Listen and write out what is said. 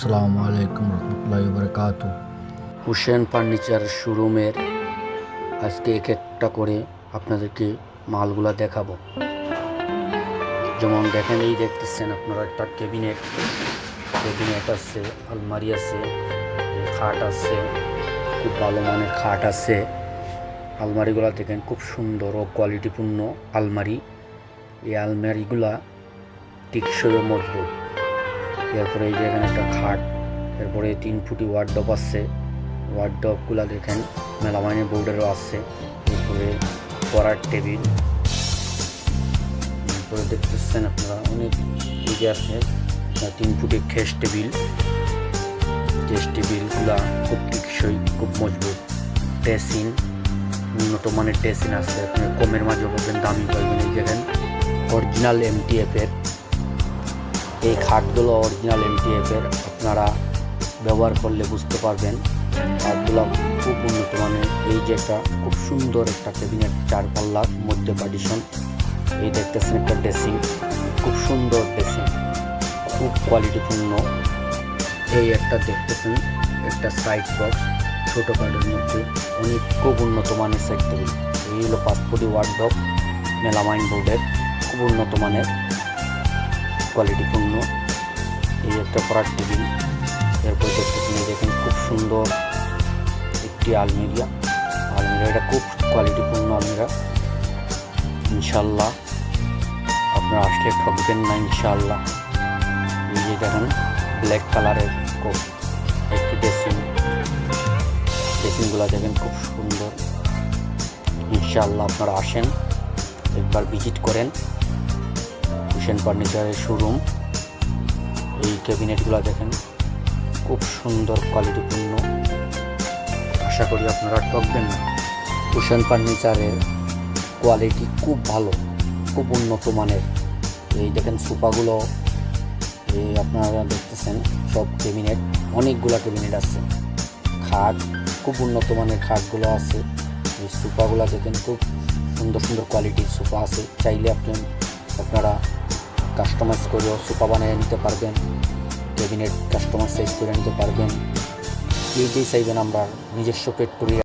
আসসালামু আলাইকুম রহমতুল্লাহি বারাকাতু। হুসেন ফার্নিচার শোরুমের আজকে এক একটা করে আপনাদেরকে মালগুলা দেখাবো। যেমন দেখেন, এই দেখতেছেন আপনারা একটা ক্যাবিনেট আছে, আলমারি আছে, খাট আছে, খুব ভালো মানের খাট আছে। আলমারিগুলা দেখেন খুব সুন্দর ও কোয়ালিটিপূর্ণ আলমারি। এই আলমারিগুলা টিকসই ও মজবুত। এরপরে এই যে এখানে একটা খাট, এরপরে 3 ফুটি ওয়ার্ডরোব আছে। ওয়ার্ডরোবগুলা দেখেন মেলামাইনের বোর্ডেরও আছে। এরপরে পড়ার টেবিল, এরপরে দেখতেছেন আপনারা অনেক দিকে আছে 3 ফুটের খেস টেবিলগুলা খুব টিকসই, খুব মজবুত। ড্রেসিং, উন্নত মানের ড্রেসিং আছে। আপনি কমের মাঝে পাবেন, দামি পাবেন। এই দেখেন অরিজিনাল MTF-এর এই খাটগুলো, অরিজিনাল MTF-এর। আপনারা ব্যবহার করলে বুঝতে পারবেন খাটগুলো খুব উন্নত মানের। এই যে একটা খুব সুন্দর একটা ক্যাবিনেট, 4 পাল্লার মধ্যে পার্টিশন। এই দেখতেছেন একটা ড্রেসিং, খুব সুন্দর ড্রেসিং, খুব কোয়ালিটিপূর্ণ। এই একটা দেখতেছেন একটা সাইড বক্স, ছোটো কার্ডের মধ্যে অনেক খুব উন্নত মানের সাইড টেবিল। এই হলো 5 ফুটি ওয়ার্ডরোব, মেলামাইন বোর্ডের, খুব উন্নত মানের, কোয়ালিটিপূর্ণ। এই একটা পড়ার টেবিল। এরপর দেখতেছেন, এই দেখেন খুব সুন্দর একটি আলমিরা। এটা খুব কোয়ালিটিপূর্ণ আলমিরা। ইনশাল্লাহ আপনারা আসলে ঠকবেন না ইনশাল্লাহ। এই যে দেখেন ব্ল্যাক কালারের খুব একটি ড্রেসিংগুলো দেখেন খুব সুন্দর। ইনশাল্লাহ আপনারা আসেন, একবার ভিজিট করেন হুসেন ফার্নিচারের শোরুম। এই ক্যাবিনেটগুলো দেখেন খুব সুন্দর, কোয়ালিটিপূর্ণ। আশা করি আপনারা ঠকবেন না। হুসেন ফার্নিচারের কোয়ালিটি খুব ভালো, খুব উন্নত মানের। এই দেখেন সোফাগুলো, এই আপনারা দেখতেছেন সব ক্যাবিনেট, অনেকগুলো ক্যাবিনেট আছে। খাট, খুব উন্নত মানের খাটগুলো আছে। এই সোফাগুলো দেখেন খুব সুন্দর সুন্দর কোয়ালিটির সোফা আছে। চাইলে আপনারা কাস্টমাইজ করেও সোফা বানিয়ে নিতে পারবেন, ক্যাবিনেট কাস্টমাইজ সাইজ করে নিতে পারবেন। এইটাই চাইবেন আমরা নিজস্ব ফ্যাক্টরি